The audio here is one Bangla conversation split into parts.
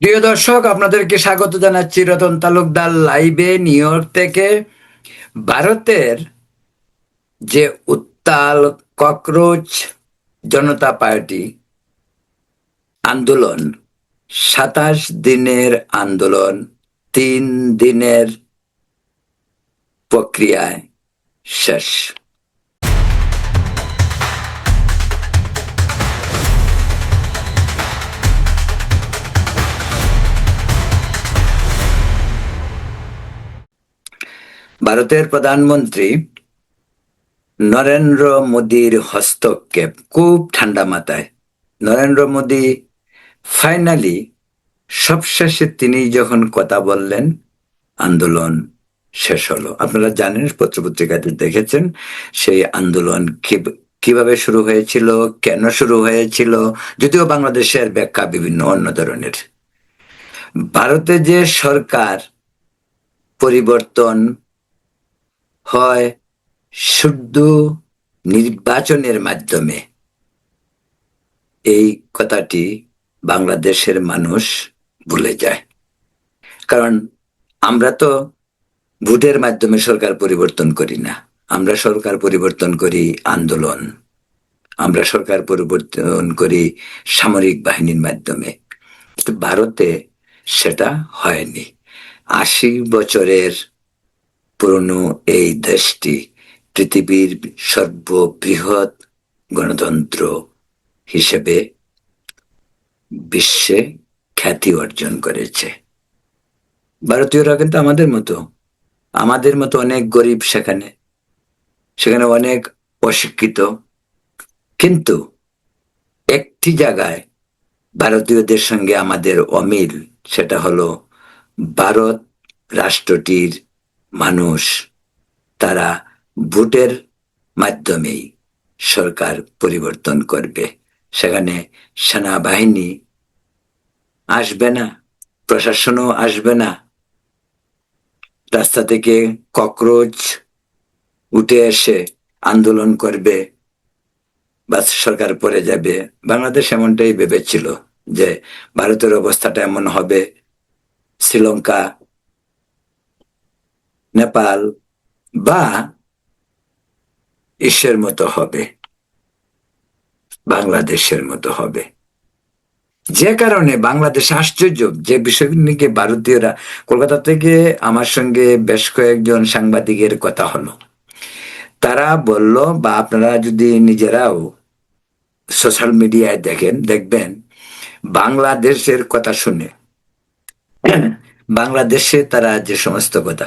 প্রিয় দর্শক, আপনাদেরকে স্বাগত জানাচ্ছি রতন তালুকদার লাইভে নিউ ইয়র্ক থেকে। ভারতের যে উত্তাল ককরোচ জনতা পার্টি আন্দোলন, 27 দিনের আন্দোলন 3 দিনের প্রক্রিয়ায় শেষ। ভারতের প্রধানমন্ত্রী নরেন্দ্র মোদীর হস্তক্ষেপ, খুব ঠান্ডা মাথায় নরেন্দ্র মোদী ফাইনালি সবশেষে তিনি যখন কথা বললেন, আন্দোলন শেষ হলো। আপনারা জানেন, পত্রপত্রিকাতে দেখেছেন সেই আন্দোলন কিভাবে শুরু হয়েছিল, কেন শুরু হয়েছিল। যদিও বাংলাদেশের ব্যাখ্যা বিভিন্ন অন্য ধরনের। ভারতে যে সরকার পরিবর্তন হয় শুধু নির্বাচনের মাধ্যমে, এই কথাটি বাংলাদেশের মানুষ ভুলে যায়। কারণ আমরা তো ভোটের মাধ্যমে সরকার পরিবর্তন করি না, আমরা সরকার পরিবর্তন করি আন্দোলন, আমরা সরকার পরিবর্তন করি সামরিক বাহিনীর মাধ্যমে। ভারতে সেটা হয়নি। 80 বছরের পুরনো এই দেশটি পৃথিবীর সর্ববৃহৎ গণতন্ত্র হিসেবে বিশ্বে খ্যাতি অর্জন করেছে। ভারতীয়রা কিন্তু আমাদের মতো অনেক গরিব, সেখানে সেখানে অনেক অশিক্ষিত। কিন্তু একটি জায়গায় ভারতীয়দের সঙ্গে আমাদের অমিল, সেটা হলো ভারত রাষ্ট্রটির মানুষ তারা ভোটের মাধ্যমেই সরকার পরিবর্তন করবে। সেখানে সেনাবাহিনী আসবে না, প্রশাসনও আসবে না, রাস্তা থেকে ককরোচ উঠে এসে আন্দোলন করবে, বাস সরকার পড়ে যাবে। বাংলাদেশ এমনটাই ভেবেছিল যে ভারতের অবস্থাটা এমন হবে, শ্রীলঙ্কা, নেপাল বা ইসের মতো হবে, বাংলাদেশের মতো হবে। যে কারণে বাংলাদেশ আশ্চর্য যে বিষয় নিয়ে ভারতীয়রা, কলকাতা থেকে আমার সঙ্গে বেশ কয়েকজন সাংবাদিকের কথা হলো, তারা বলল, বা আপনারা যদি নিজেরাও সোশ্যাল মিডিয়ায় দেখবেন, বাংলাদেশের কথা শুনে বাংলাদেশে তারা যে সমস্ত কথা,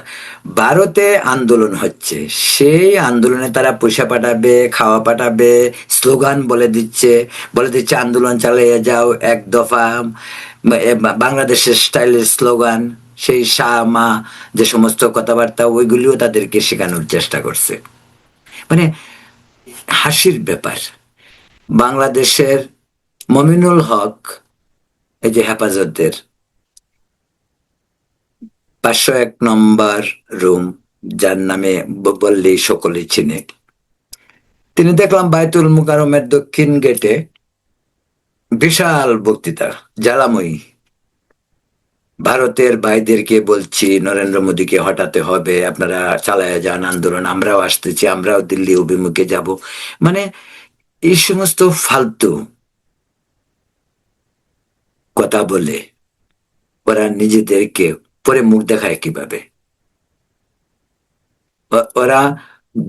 ভারতে আন্দোলন হচ্ছে সেই আন্দোলনে তারা পয়সা পাঠাবে, খাওয়া পাঠাবে, স্লোগান বলে দিচ্ছে আন্দোলন চালিয়ে যাও, এক দফা, বাংলাদেশের স্টাইলের স্লোগান, সেই শাহ মা যে সমস্ত কথাবার্তা, ওইগুলিও তাদেরকে শেখানোর চেষ্টা করছে। মানে হাসির ব্যাপার। বাংলাদেশের মমিনুল হক, এই যে হেফাজতের 501 নম্বর রুম, যার নামে বললেই সকলে চিনে, তিনি দেখলাম বায়তুল মুকাররমের দক্ষিণ গেটে বিশাল বক্তৃতা, জ্বালাময়ী। ভারতের ভাইদেরকে বলছি, নরেন্দ্র মোদীকে হটাতে হবে, আপনারা চালায় যান আন্দোলন, আমরাও আসতেছি, আমরাও দিল্লি অভিমুখে যাব। মানে এই সমস্ত ফালতু কথা বলে ওরা নিজেদেরকে পরে মুখ দেখায় কিভাবে? ওরা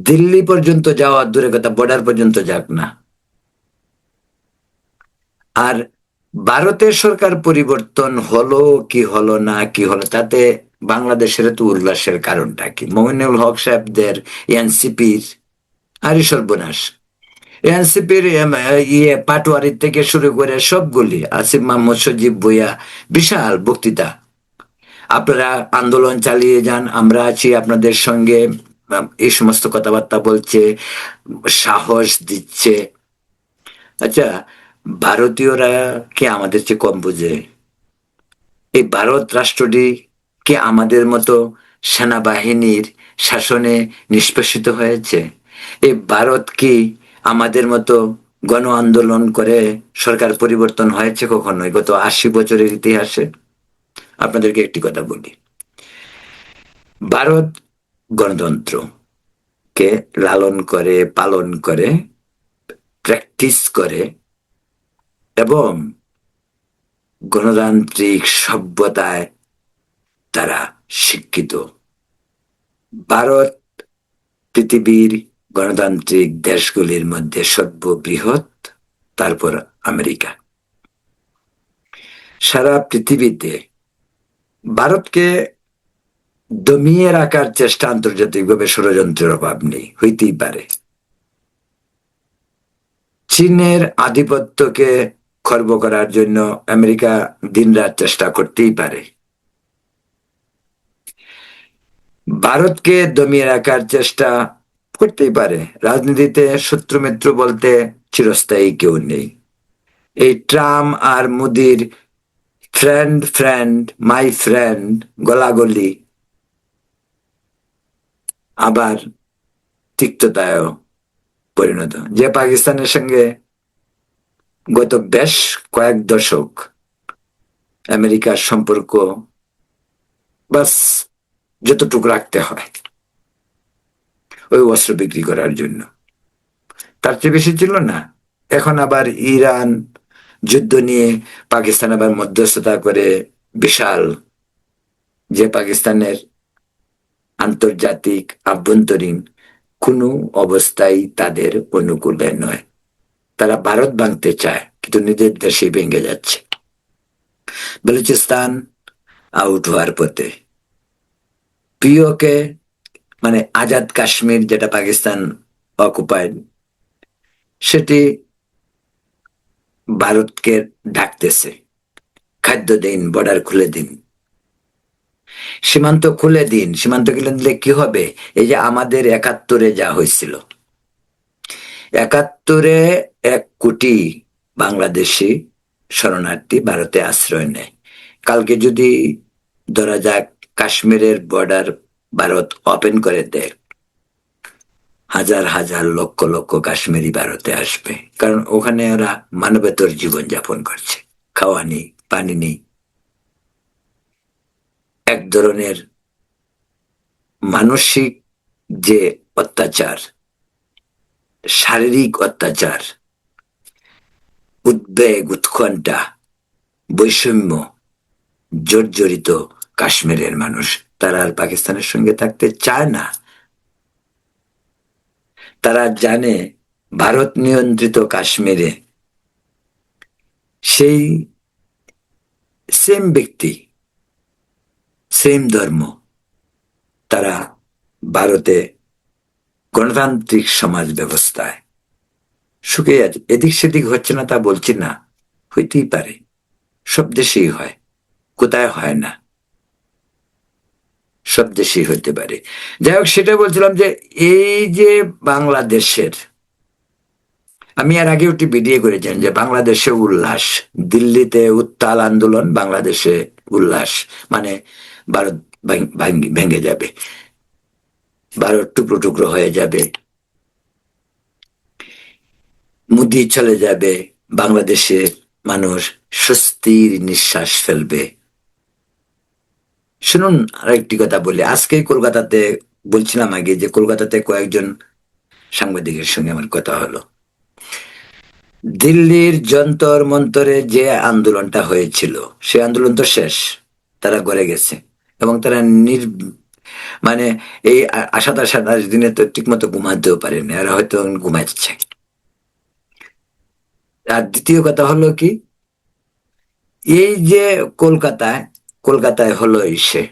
দিল্লি পর্যন্ত যাওয়া দূরে কথা, বর্ডার পর্যন্ত যাক না। আর ভারতের সরকার পরিবর্তন হলো কি হলো না, কি হলো তাতে বাংলাদেশের তো উল্লাসের কারণটা কি? মমিনুল হক সাহেবদের এনসিপির আরই সর্বনাশ। এনসিপির পাটোয়ারি থেকে শুরু করে সবগুলি, আসিফ মাহমুদ, সজীব ভুইয়া, বিশাল বক্তৃতা, আপনারা আন্দোলন চালিয়ে যান, আমরা আছি আপনাদের সঙ্গে, এই সমস্ত কথাবার্তা বলছে, সাহস দিচ্ছে। আচ্ছা, ভারতীয়রা কি আমাদের চেয়ে কম বুঝে? এই ভারত রাষ্ট্রটি কি আমাদের মতো সেনাবাহিনীর শাসনে নিষ্পেষিত হয়েছে? এই ভারত কি আমাদের মতো গণ আন্দোলন করে সরকার পরিবর্তন হয়েছে কখনোই গত 80 বছরের ইতিহাসে? আপনাদেরকে একটি কথা বলি, ভারত গণতন্ত্রকে লালন করে, পালন করে, প্র্যাকটিস করে এবং গণতান্ত্রিক সভ্যতায় তারা শিক্ষিত। ভারত পৃথিবীর গণতান্ত্রিক দেশগুলির মধ্যে সর্ববৃহৎ, তারপর আমেরিকা। সারা পৃথিবীতে ভারতকে দমিয়ে রাখার চেষ্টা আন্তর্জাতিকভাবে ষড়যন্ত্রের অভাব নেই, হইতেই পারে। চীনের আধিপত্যকে খর্ব করার জন্য আমেরিকা দিনরাত চেষ্টা করতেই পারে। ভারতকে দমিয়ে রাখার চেষ্টা করতেই পারে। রাজনীতিতে শত্রু মিত্র বলতে চিরস্থায়ী কেউ নেই। এই ট্রাম্প আর মোদির ফ্রেন্ড ফ্রেন্ড মাই ফ্রেন্ড গলাগলি আবার তিক্ততায় পরিণত। যে পাকিস্তানের সঙ্গে গত বেশ কয়েক দশক আমেরিকার সম্পর্ক বাস যতটুকু রাখতে হয় ওই অস্ত্র বিক্রি করার জন্য, তার চেয়ে বেশি ছিল না। এখন আবার ইরান যুদ্ধ নিয়ে পাকিস্তান আবার মধ্যস্থতা করে বিশাল, যে পাকিস্তানের আন্তর্জাতিক আভ্যন্তরীণ কোনো অবস্থায় তাদের অনুকূলে নয়। তারা ভারত ভাঙতে চায় কিন্তু নিজের দেশে ভেঙে যাচ্ছে। বেলুচিস্তান আউট হওয়ার পথে, পিওকে মানে আজাদ কাশ্মীর যেটা পাকিস্তান অকুপাইড, সেটি ভারতকে ডাকতেছে, খাদ্য দিন, বর্ডার খুলে দিন, সীমান্ত খুলে দিন। সীমান্ত খুলে দিলে কি হবে? এই যে আমাদের 71-এ যা হয়েছিল, 71-এ 1 কোটি বাংলাদেশি শরণার্থী ভারতে আশ্রয় নেয়। কালকে যদি ধরা যাক কাশ্মীরের বর্ডার ভারত ওপেন করে দেয়, হাজার হাজার লক্ষ লক্ষ কাশ্মীরি ভারতে আসবে, কারণ ওখানে ওরা মানবেতর জীবন যাপন করছে, খাওয়া নেই, পানি নেই, এক ধরনের মানসিক যে অত্যাচার, শারীরিক অত্যাচার, উদ্বেগ, উৎকণ্ঠা, বৈষম্য জর্জরিত কাশ্মীরের মানুষ। তারা আর পাকিস্তানের সঙ্গে থাকতে চায় না। তারা জানে ভারত নিয়ন্ত্রিত কাশ্মীরে সেই সেম ব্যক্তি, সেম ধর্ম, তারা ভারতে গণতান্ত্রিক সমাজ ব্যবস্থায় সুখে আছে। এদিক সেদিক হচ্ছে না তা বলছি না, হইতেই পারে, সব দেশেই হয়, কোথায় হয় না, সব দেশেই হইতে পারে। যাই হোক, সেটা বলছিলাম যে এই যে বাংলাদেশের, আমি এর আগে একটি ভিডিও করেছেন যে বাংলাদেশে উল্লাস, দিল্লিতে উত্তাল আন্দোলন, বাংলাদেশে উল্লাস, মানে ভারত ভেঙে যাবে, ভারত টুকরো টুকরো হয়ে যাবে, মোদি চলে যাবে, বাংলাদেশে মানুষ স্বস্তির নিঃশ্বাস ফেলবে। শুনুন, আরেকটি কথা বলি। আজকে কলকাতাতে, বলছিলাম আগে যে কলকাতাতে কয়েকজন সাংবাদিকের সঙ্গে আমার কথা হলো। দিল্লির যন্তর মন্তরে যে আন্দোলনটা হয়েছিল, সে আন্দোলন তো শেষ, তারা ঘরে গেছে এবং তারা মানে এই 27-28 দিনে তো ঠিক মতো ঘুমাতেও পারেনি, এরা হয়তো ঘুমাচ্ছে। আর দ্বিতীয় কথা হলো কি, এই যে কলকাতায় কলকাতায় হলো সে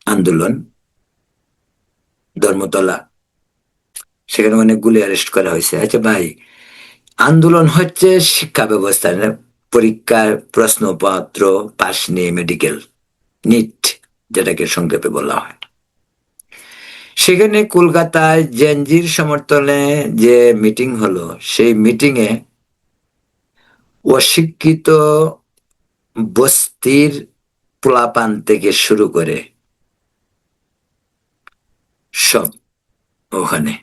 আন্দোলন, ধর্মতলা, সেখানে অনেকগুলি অ্যারেস্ট করা হয়েছে। আচ্ছা ভাই, আন্দোলন হচ্ছে শিক্ষা ব্যবস্থা, পরীক্ষার প্রশ্নপত্র পাশ নিয়ে, মেডিকেল নিট যেটাকে সংক্ষেপে বলা হয়। সেখানে কলকাতায় জেনজির সমর্থনে যে মিটিং হলো, সেই মিটিং এ অশিক্ষিত বস্তির পোলাপান থেকে শুরু করে সব ওখানে,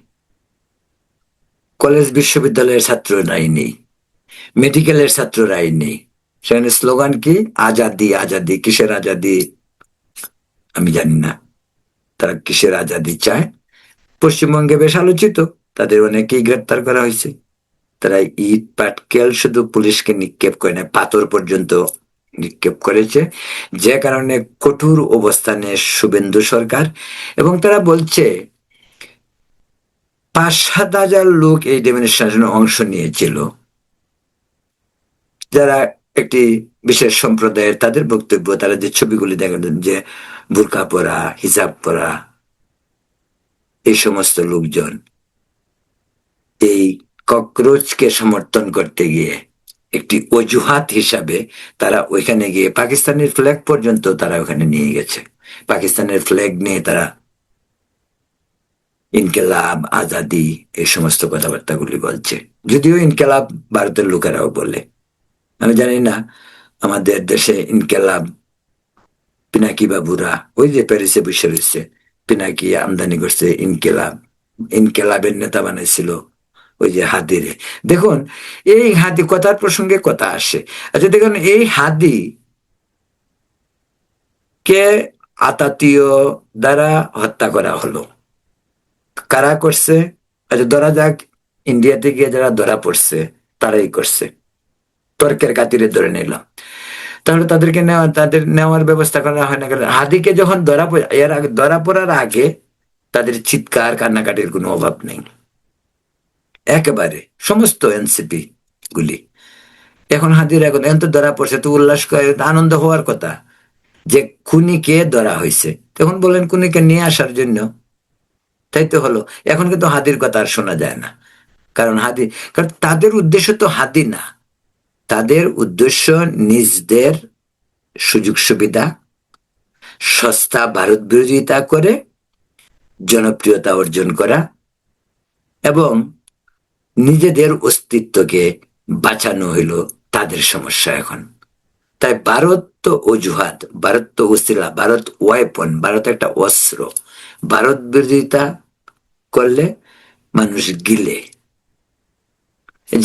কলেজ বিশ্ববিদ্যালয়ের ছাত্ররাই নেই, মেডিকেলের ছাত্ররাই নেই, সেখানে স্লোগান কি? আজাদি আজাদি। কিসের আজাদি আমি জানি না, তারা কিসের আজাদি চায়। পশ্চিমবঙ্গে বেশ আলোচিত, তাদের অনেকেই গ্রেপ্তার করা হয়েছে। তারা ইট পাটকেল শুধু পুলিশকে নিক্ষেপ করে না, পাথর পর্যন্ত নিক্ষেপ করেছে, যে কারণে কঠোর অবস্থানে শুভেন্দু সরকার। এবং তারা বলছে 5-7 হাজার লোক এই ডেমনস্ট্রেশনে অংশ নিয়েছিল, যারা একটি বিশেষ সম্প্রদায়ের। তাদের বক্তব্য, তারা যে ছবিগুলি দেখেন, যে বুরকা পরা, হিজাব পরা এই সমস্ত লোকজন এই ককরোচকে সমর্থন করতে গিয়ে একটি অজুহাত হিসাবে তারা ওইখানে গিয়ে পাকিস্তানের ফ্ল্যাগ পর্যন্ত তারা ওখানে নিয়ে গেছে। পাকিস্তানের ফ্ল্যাগ নিয়ে তারা ইনকেলাব, আজাদি এই সমস্ত কথাবার্তাগুলি বলছে। যদিও ইনকেলাব ভারতের লোকেরাও বলে, আমি জানি না আমাদের দেশে ইনকেলাব পিনাকি বাবুরা, ওই যে প্যারিসে বসে রয়েছে, পিনাকি আমদানি করছে ইনকেলাব, ইনকেলাবের নেতা বানাইছিল ওই যে হাদিরে। দেখুন, এই হাদি কথার প্রসঙ্গে কথা আসে। আচ্ছা দেখুন, এই হাদি কে আতাতীয় দ্বারা হত্যা করা হলো, কারা করছে? আচ্ছা ধরা যাক ইন্ডিয়াতে গিয়ে যারা ধরা পড়ছে তারাই করছে, তর্কের খাতিরে ধরে নিলাম। তাহলে তাদেরকে নেওয়া, তাদের নেওয়ার ব্যবস্থা করা হয় না কেন? হাদিকে যখন এর আগে ধরা পড়ার আগে তাদের চিৎকার কান্নাকাটির কোনো অভাব নেই, একেবারে সমস্ত এনসিপি গুলি। এখন হাদির এখন এখন তো ধরা পড়ছে, তো উল্লাস করে আনন্দ হওয়ার কথা যে খুনিকে ধরা হয়েছে। তখন বলেন খুনিকে নিয়ে আসার জন্য, তাই তো হলো। এখন কিন্তু হাদির কথা আর শোনা যায় না, কারণ কারণ তাদের উদ্দেশ্য তো হাদি না, তাদের উদ্দেশ্য নিজদের সুযোগ সুবিধা, সস্তা ভারত বিরোধিতা করে জনপ্রিয়তা অর্জন করা এবং নিজেদের অস্তিত্বকে বাঁচানো হইল তাদের সমস্যা এখন। তাই ভারত তো অজুহাত, ভারত তো উসিলা, ভারত ওয়েপন, ভারত একটা অস্ত্র। ভারত বিরোধিতা করলে মানুষ গিলে,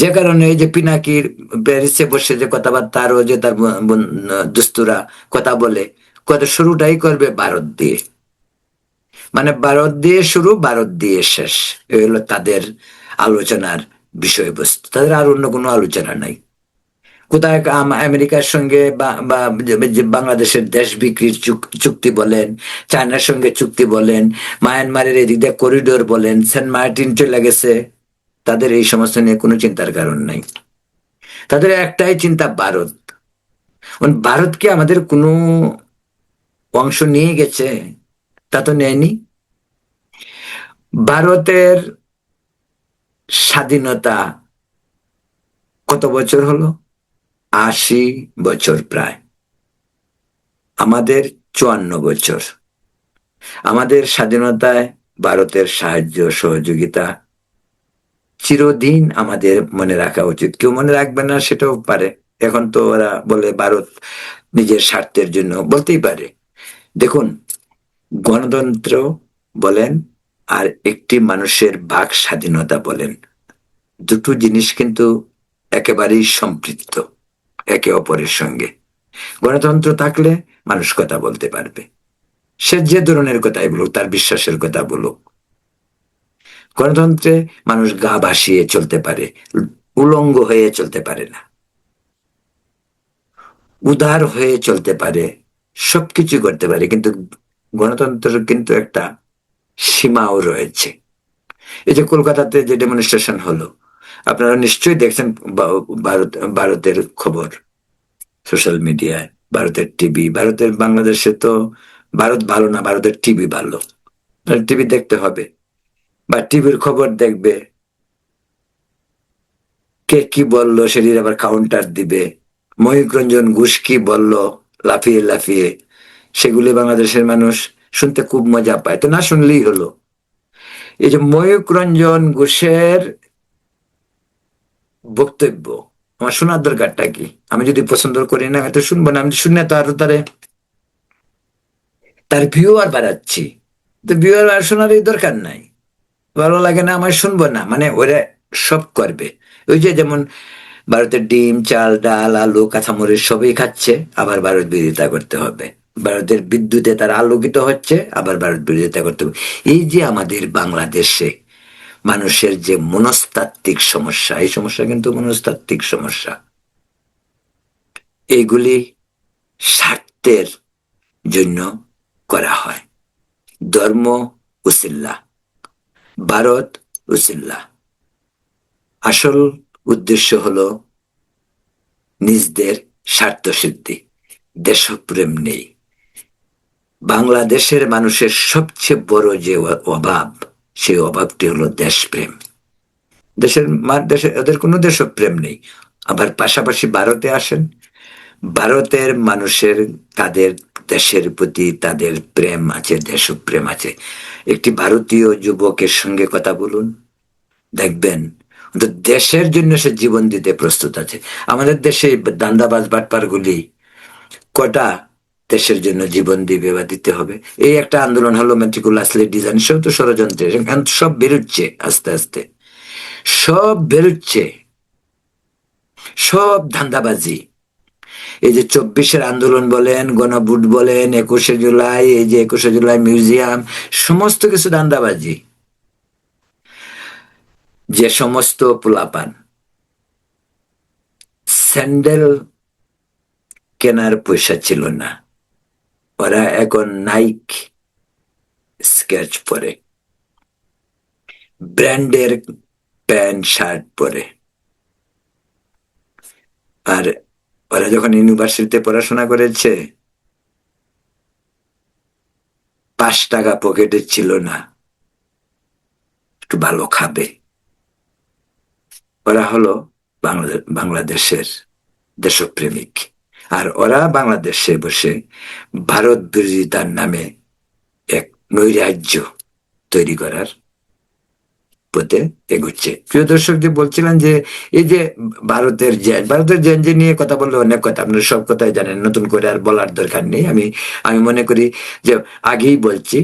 যে কারণে এই যে পিনাকির প্যারিসে বসে যে কথাবার্তা, আরো যে তার দুস্তুরা কথা বলে, কথা শুরুটাই করবে ভারত দিয়ে, মানে ভারত দিয়ে শুরু, ভারত দিয়ে শেষ। এই হলো তাদের আলোচনার বিষয়বস্তু, তাদের আর অন্য কোনো আলোচনা নাই। কোথায় আমেরিকার সঙ্গে বা যে বাংলাদেশের দেশ বিক্রির চুক্তি বলেন, চায়নার সঙ্গে চুক্তি বলেন, মায়ানমারের এদিক দিয়ে করিডোর বলেন, সেন্ট মার্টিন চলে গেছে, তাদের এই সমস্ত নিয়ে কোনো চিন্তার কারণ নাই। তাদের একটাই চিন্তা ভারত। ভারত কি আমাদের কোনো অংশ নিয়ে গেছে? তা তো নেয়নি। ভারতের স্বাধীনতা কত বছর হলো? 80 বছর প্রায়। আমাদের 54 বছর। আমাদের স্বাধীনতায় ভারতের সাহায্য সহযোগিতা চিরদিন আমাদের মনে রাখা উচিত। কেউ মনে রাখবে না সেটাও পারে, এখন তো ওরা বলে ভারত নিজের স্বার্থের জন্য, বলতেই পারে। দেখুন, গণতন্ত্র বলেন আর একটি মানুষের বাক স্বাধীনতা বলেন, দুটো জিনিস কিন্তু একেবারেই সম্পৃক্ত একে অপরের সঙ্গে। গণতন্ত্র থাকলে মানুষ কথা বলতে পারবে, সে যে ধরনের কথাই বলুক, তার বিশ্বাসের কথা বলুক। গণতন্ত্রে মানুষ গা ভাসিয়ে চলতে পারে, উলঙ্গ হয়ে চলতে পারে না, উদার হয়ে চলতে পারে, সবকিছু করতে পারে, কিন্তু গণতন্ত্র কিন্তু একটা সীমাও রয়েছে। এই যে কলকাতাতে যে ডেমনস্ট্রেশন হলো, আপনারা নিশ্চয়ই দেখছেন ভারতের খবর সোশ্যাল মিডিয়ায়, ভারতের টিভি, ভারতের, বাংলাদেশে তো ভারত ভালো না, ভারতের টিভি ভালো। টিভি দেখতে হবে বা টিভির খবর দেখবে, কে কি বললো সেটির আবার কাউন্টার দিবে। ময়ূক রঞ্জন ঘোষ কি বললো লাফিয়ে লাফিয়ে, সেগুলি বাংলাদেশের মানুষ শুনতে খুব মজা পায়, তো না শুনলেই হলো। এই যে ময়ূক রঞ্জন ঘোষের বক্তব্য আমার শোনার দরকারটা কি? আমি যদি পছন্দ করি না, আমি তো শুনবো না। আমি শুনে তো আরো তার ভিউ আর বাড়াচ্ছি, তো ভিউ আর শোনারই দরকার নাই। ভালো লাগে না আমার, শুনবো না, মানে ওরা সব করবে। ওই যে যেমন ভারতের ডিম, চাল, ডাল, আলু, কাঁচামরিচ সবই খাচ্ছে, আবার ভারত বিরোধিতা করতে হবে। ভারতের বিদ্যুতে তারা আলোকিত হচ্ছে, আবার ভারত বিরোধিতা করতে হবে। এই যে আমাদের বাংলাদেশে মানুষের যে মনস্তাত্ত্বিক সমস্যা, এই সমস্যা কিন্তু মনস্তাত্ত্বিক সমস্যা। এইগুলি স্বার্থের জন্য করা হয়। ধর্ম উসিল্লা, ভারত উসিল্লা। আসল উদ্দেশ্য হলো নিজদের স্বার্থ সিদ্ধি। দেশপ্রেম নেই। বাংলাদেশের মানুষের সবচেয়ে বড় যে অভাব, সেই অভাবটি হলো দেশপ্রেম। দেশের ওদের কোনো দেশপ্রেম নেই। আবার পাশাপাশি ভারতে আসেন, ভারতের মানুষের তাদের দেশের প্রতি তাদের প্রেম আছে, দেশপ্রেম আছে। একটি ভারতীয় যুবকের সঙ্গে কথা বলুন, দেখবেন তো দেশের জন্য সে জীবন দিতে প্রস্তুত আছে। আমাদের দেশে দান্দাবাজ বাটপার গুলি কটা দেশের জন্য জীবন দিবে বা দিতে হবে? এই একটা আন্দোলন হলো মেট্রিকুলাসলি ডিজাইন, সব তো ষড়যন্ত্রের, এখন সব বেরোচ্ছে আস্তে আস্তে, সব বেরোচ্ছে, সব ধান্দাবাজি। এই যে 24-এর আন্দোলন বলেন, গণভোট বলেন, 21শে জুলাই, এই যে 21শে জুলাই মিউজিয়াম, সমস্ত কিছু ধান্দাবাজি। যে সমস্ত পোলাপান স্যান্ডেল কেনার পয়সা ছিল না, ওরা এখন নাইক স্কেচ পরে, ব্র্যান্ডের প্যান্ট শার্ট পরে। আর ওরা যখন ইউনিভার্সিটিতে পড়াশোনা করেছে, 5 টাকা পকেটে ছিল না, একটু ভালো খাবে। ওরা হলো বাংলাদেশের দেশপ্রেমিক। আর ওরা বাংলাদেশে বসে ভারত বিরোধিতার নামে এক নৈরাজ্য তৈরি করার পথে এগুচ্ছে। প্রিয় দর্শক, যে বলছিলাম যে এই যে ভারতের জেন নিয়ে কথা বললে অনেক কথা, আপনারা সব কথাই জানেন, নতুন করে আর বলার দরকার নেই। আমি মনে করি যে আগেই বলছি,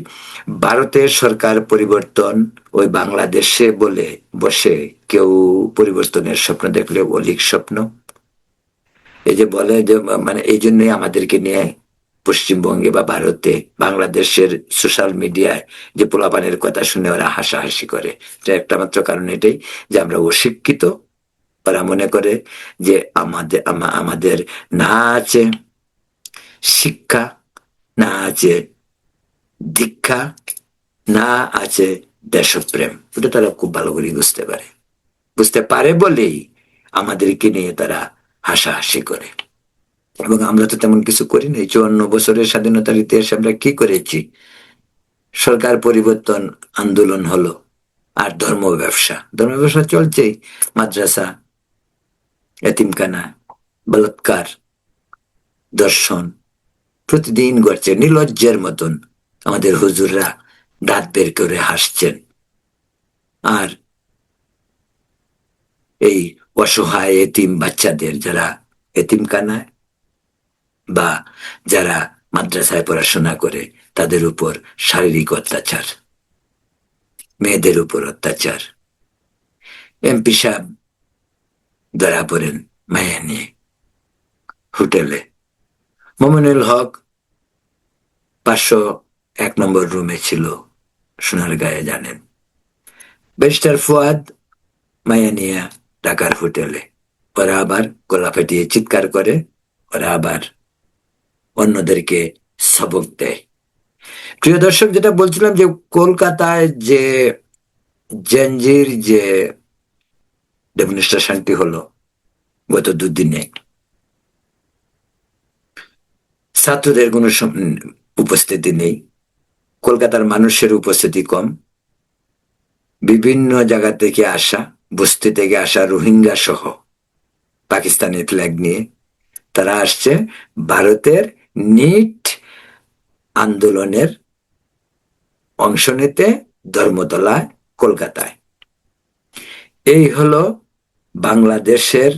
ভারতের সরকার পরিবর্তন ওই বাংলাদেশে বলে বসে কেউ পরিবর্তনের স্বপ্ন দেখলে অলিক স্বপ্ন। এই যে বলে যে মানে এই জন্যই আমাদেরকে নিয়ে পশ্চিমবঙ্গে বা ভারতে বাংলাদেশের সোশ্যাল মিডিয়ায় যে পোলাপানের কথা শুনে ওরা হাসাহাসি করে, এটা একটা মাত্র কারণ এটাই যে আমরা অশিক্ষিত। ওরা মনে করে যে আমাদের না আছে শিক্ষা, না আছে দীক্ষা, না আছে দেশপ্রেম। ওটা তারা খুব ভালো করে বুঝতে পারে বলেই আমাদেরকে নিয়ে তারা হাসাহাসি করে। এবং আমরা তো তেমন কিছু করি নাই। 54 বছরের স্বাধীনতার ইতিহাসে আমরা কি করেছি? সরকার পরিবর্তন আন্দোলন হলো, আর ধর্ম ব্যবসা চলছেই। মাদ্রাসা, এতিমখানা, বলাৎকার, দর্শন প্রতিদিন ঘটছে নির্লজ্জের মতন। আমাদের হুজুররা দাঁত বের করে হাসছেন। আর এই অসহায় এতিম বাচ্চাদের, যারা এতিমখানায় বা যারা মাদ্রাসায় পড়াশোনা করে, তাদের উপর শারীরিক অত্যাচার, মেয়েদের উপর অত্যাচার। এমপি সাহেব ধরা পড়েন মায়া নিয়ে হোটেলে। মোমিনুল হক 501 নম্বর রুমে ছিল সোনারগাঁয়ে, জানেন। ব্যারিস্টার ফুয়াদ মায়া নিয়ে ঢাকার হোটেলে। ওরা আবার গলা ফাটিয়ে চিৎকার করে, ওরা আবার অন্যদেরকে সবক দেয়। প্রিয় দর্শক, যেটা বলছিলাম যে কলকাতায় যে জেনজির যে ডেমনস্ট্রেশনটি হলো গত দুদিনে, ছাত্রদের কোনো উপস্থিতি নেই, কলকাতার মানুষের উপস্থিতি কম। বিভিন্ন জায়গা থেকে আসা, বস্তি থেকে আসা রোহিঙ্গা সহ পাকিস্তানি ফ্ল্যাগ নিয়ে তারা আসছে ভারতের নিট আন্দোলনের অংশ নিতে ধর্মতলায়, কলকাতায়। এই হলো বাংলাদেশের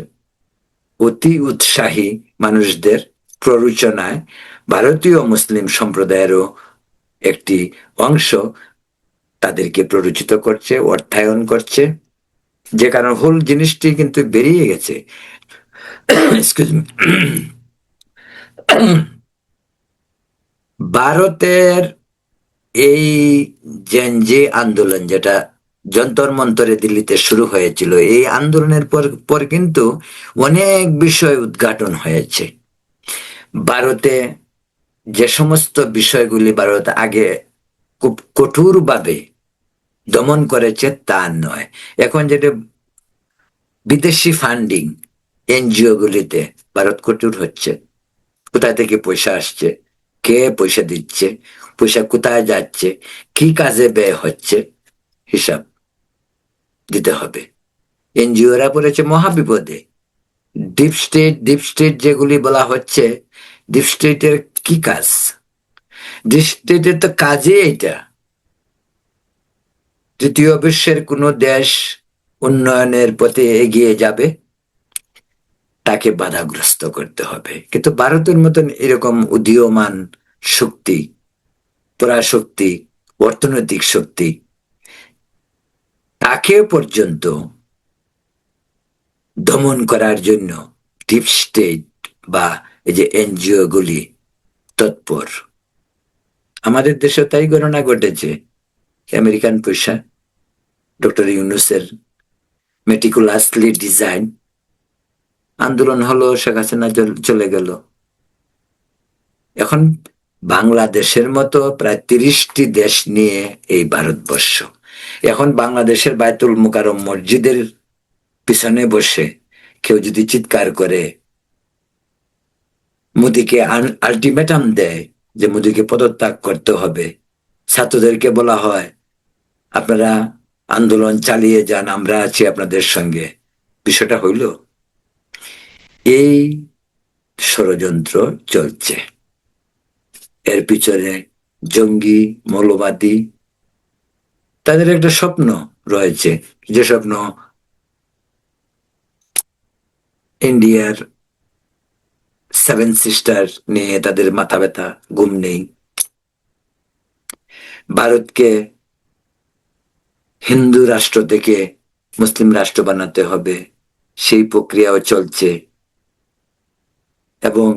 অতি উৎসাহী মানুষদের প্ররোচনায় ভারতীয় মুসলিম সম্প্রদায়েরও একটি অংশ তাদেরকে প্ররোচিত করছে, অর্থায়ন করছে। যে কারণ হোল জিনিসটি কিন্তু বেরিয়ে গেছে। Excuse me. ভারতের এই জেনজি আন্দোলন, যেটা যন্তর মন্তরে দিল্লিতে শুরু হয়েছিল, এই আন্দোলনের পর পর কিন্তু অনেক বিষয় উদ্ঘাটন হয়েছে। ভারতে যে সমস্ত বিষয়গুলি ভারত আগে খুব কঠোরভাবে দমন করেছে তা নয়, এখন যেটা বিদেশি ফান্ডিং এনজিও গুলিতে ভারত কঠোর হচ্ছে। কোথায় থেকে পয়সা আসছে, কে পয়সা দিচ্ছে, পয়সা কোথায় যাচ্ছে, কি কাজে ব্যয় হচ্ছে, হিসাব দিতে হবে। এনজিওরা পড়েছে মহাবিপদে। ডিপ স্টেট যেগুলি বলা হচ্ছে, ডিপ স্টেটের কি কাজ? ডিপ স্টেটের তো কাজে এটা তৃতীয় বিশ্বের কোন দেশ উন্নয়নের পথে এগিয়ে যাবে তাকে বাধাগ্রস্ত করতে হবে। কিন্তু ভারতের মতন এরকম উদীয়মান শক্তি, পরাশক্তি, অর্থনৈতিক শক্তি, তাকে পর্যন্ত দমন করার জন্য ডিপ স্টেট বা এই যে এনজিও গুলি তৎপর। আমাদের দেশে তাই গণনা ঘটেছে। আমেরিকান পয়সা, ডক্টর ইউনুসের মেটিকুলাসলি ডিজাইন, আন্দোলন হলো, শেখ হাসিনা চলে গেল। এখন বাংলাদেশের মতো প্রায় 30টি দেশ নিয়ে এই ভারতবর্ষ। এখন বাংলাদেশের বায়তুল মুকাররম মসজিদের পিছনে বসে কেউ যদি চিৎকার করে, মোদীকে আলটিমেটাম দেয় যে মোদীকে পদত্যাগ করতে হবে, ছাত্রদেরকে বলা হয় আপনারা আন্দোলন চালিয়ে যান, আমরা আছি আপনাদের সঙ্গে, বিষয়টা হইল এই ষড়যন্ত্র চলছে। এর পিছনে জঙ্গি, মৌলবাদী, তাদের একটা স্বপ্ন রয়েছে, যে স্বপ্ন ইন্ডিয়ার 7 সিস্টার নিয়ে তাদের মাথা ব্যথা, ঘুম নেই। ভারতকে হিন্দু রাষ্ট্র থেকে মুসলিম রাষ্ট্র বানাতে হবে, সেই প্রক্রিয়াও চলছে। এবং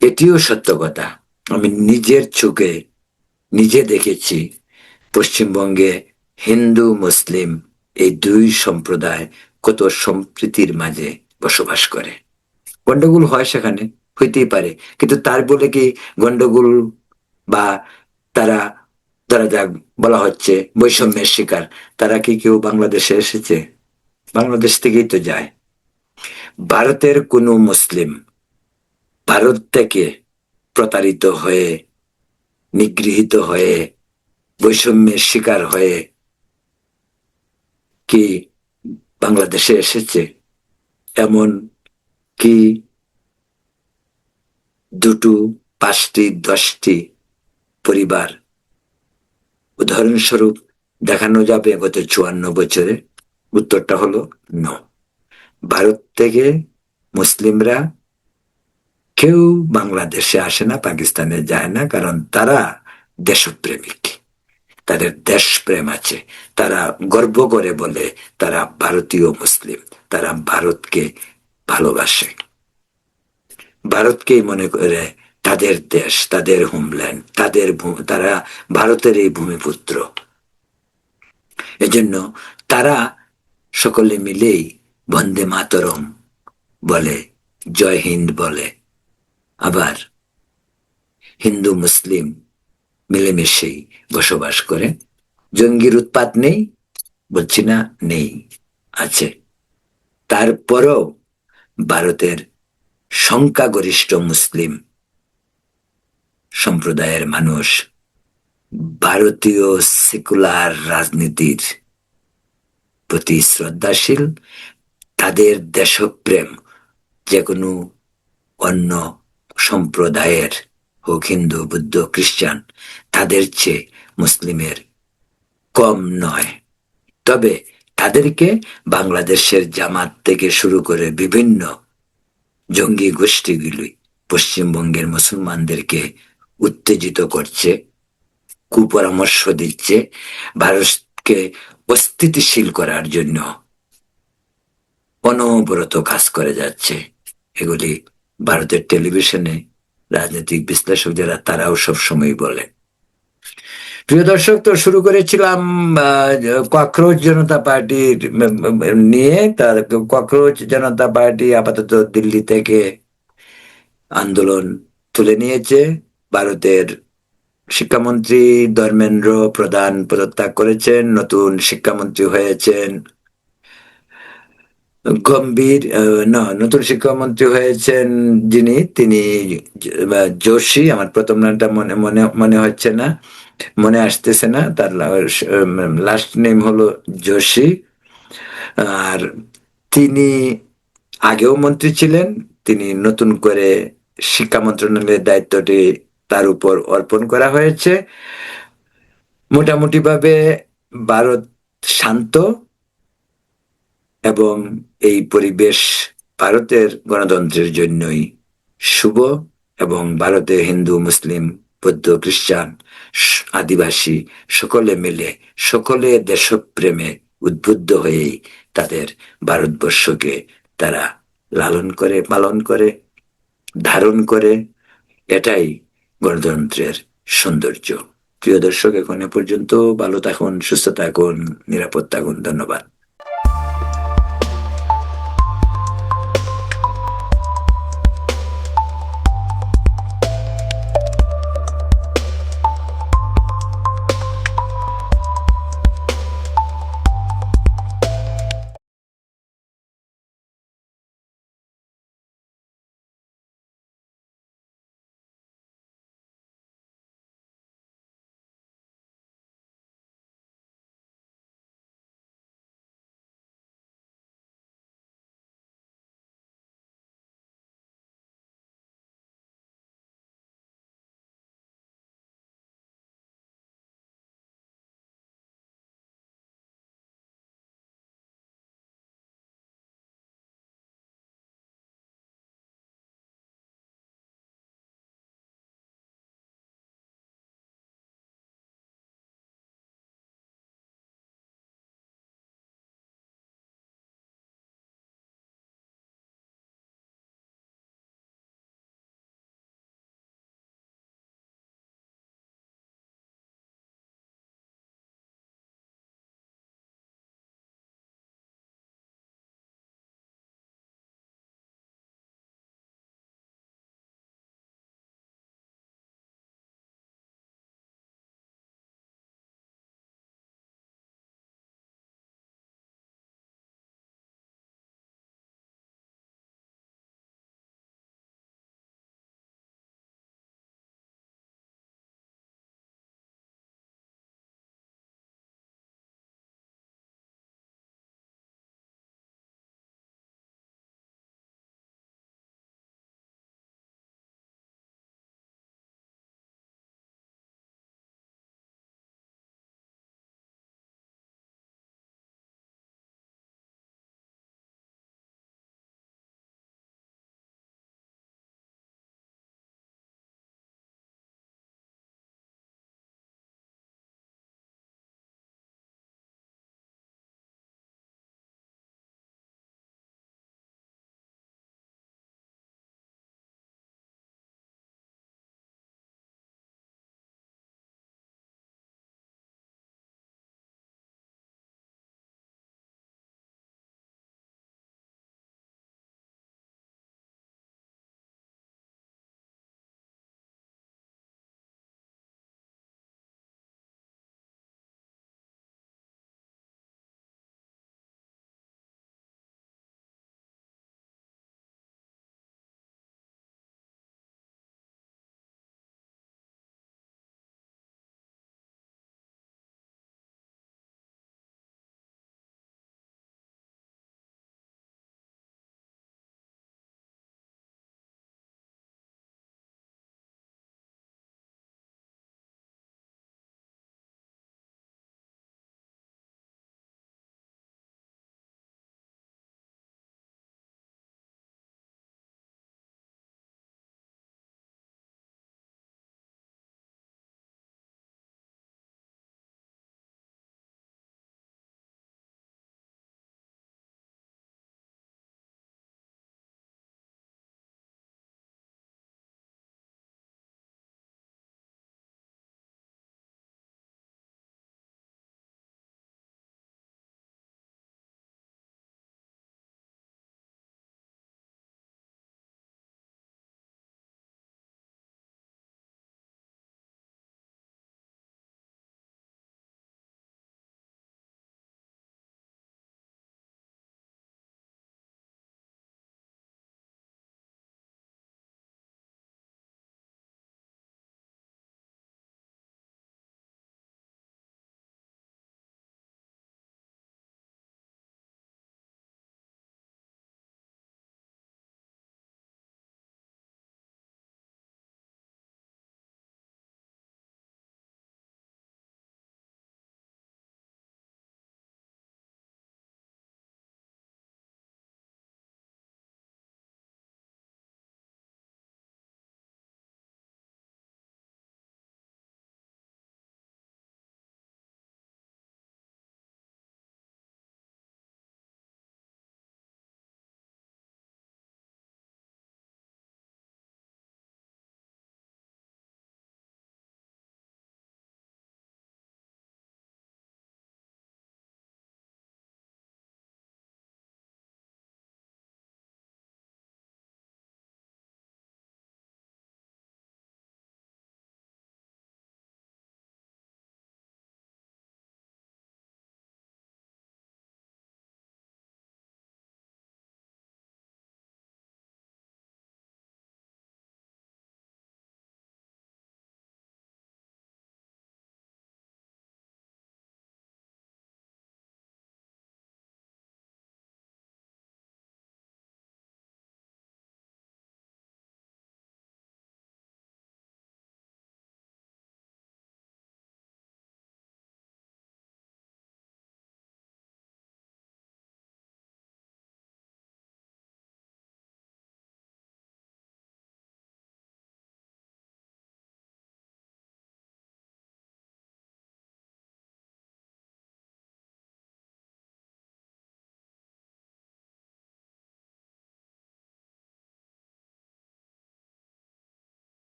এটিও সত্য কথা, আমি নিজের চোখে নিজে দেখেছি পশ্চিমবঙ্গে হিন্দু মুসলিম এই দুই সম্প্রদায় কত সম্প্রীতির মাঝে বসবাস করে। গন্ডগোল হয় সেখানে, হইতেই পারে, কিন্তু তার বলে কি গন্ডগোল বা তারা, তারা যাক বলা হচ্ছে বৈষম্যের শিকার, তারা কি কেউ বাংলাদেশে এসেছে? বাংলাদেশ থেকেই তো যায়। ভারতের কোন মুসলিম ভারত থেকে প্রতারিত হয়ে, নিগৃহীত হয়ে, বৈষম্যের শিকার হয়ে কি বাংলাদেশে এসেছে? এমন কি 2টো, 5টি, 10টি পরিবার উদাহরণস্বরূপ দেখানো যাবে গত 54 বছরে? উত্তরটা হলো নো। ভারত থেকে মুসলিমরা কেউ বাংলাদেশে আসে না, পাকিস্তানে যায় না, কারণ তারা দেশপ্রেমিক, তাদের দেশপ্রেম আছে। তারা গর্ব করে বলে তারা ভারতীয় মুসলিম, তারা ভারতকে ভালোবাসে, ভারতকেই মনে করে তাদের দেশ, তাদের হোমল্যান্ড, তাদের তারা ভারতের এই ভূমিপুত্র। এজন্য তারা সকলে মিলেই বন্দে মাতরম বলে, জয় হিন্দ বলে। আবার হিন্দু মুসলিম মিলেমিশেই বসবাস করে। জঙ্গির উৎপাত নেই বলছি না, নেই, আছে। তারপরও ভারতের সংখ্যাগরিষ্ঠ মুসলিম সম্প্রদায়ের মানুষ ভারতীয় সেকুলার রাজনীতির প্রতি শ্রদ্ধাশীল। তাদের দেশপ্রেম যে কোনো অন্য সম্প্রদায়ের হোক, হিন্দু, বুদ্ধ, খ্রিস্টান, তাদের চেয়ে মুসলিমের কম নয়। তবে তাদেরকে বাংলাদেশের জামাত থেকে শুরু করে বিভিন্ন জঙ্গি গোষ্ঠীগুলি পশ্চিমবঙ্গের মুসলমানদেরকে উত্তেজিত করছে, কুপরামর্শ দিচ্ছে, ভারতকে অস্থিতিশীল করার জন্য অনবরত কাজ করে যাচ্ছে। এগুলি ভারতের টেলিভিশনে রাজনৈতিক বিশ্লেষক যারা তারাও সবসময় বলে। প্রিয় দর্শক, তো শুরু করেছিলাম ককরোচ জনতা পার্টির নিয়ে। তার ককরোচ জনতা পার্টি আপাতত দিল্লি থেকে আন্দোলন তুলে নিয়েছে। ভারতের শিক্ষামন্ত্রী ধর্মেন্দ্র প্রধান পদত্যাগ করেছেন, নতুন শিক্ষামন্ত্রী হয়েছেন গম্ভীর না, নতুন শিক্ষামন্ত্রী হয়েছেন যিনি, তিনি যোশী। আমার প্রথম নামটা মনে মনে মনে হচ্ছে না, মনে আসতেছে না। তার লাস্ট নেম হলো যোশী। আর তিনি আগেও মন্ত্রী ছিলেন। তিনি নতুন করে শিক্ষা মন্ত্রণালয়ের দায়িত্বটি তার উপর অর্পণ করা হয়েছে। মোটামুটি ভাবে ভারত শান্ত, এবং এই পরিবেশ ভারতের গণতন্ত্রের জন্যই শুভ। এবং ভারতে হিন্দু, মুসলিম, বৌদ্ধ, খ্রিস্টান, আদিবাসী সকলে মিলে, সকলে দেশপ্রেমে উদ্বুদ্ধ হয়েই তাদের ভারতবর্ষকে তারা লালন করে, পালন করে, ধারণ করে। এটাই গণতন্ত্রের সৌন্দর্য। প্রিয় দর্শক, এখন এ পর্যন্ত। ভালো থাকুন, সুস্থ থাকুন, নিরাপদ থাকুন। ধন্যবাদ।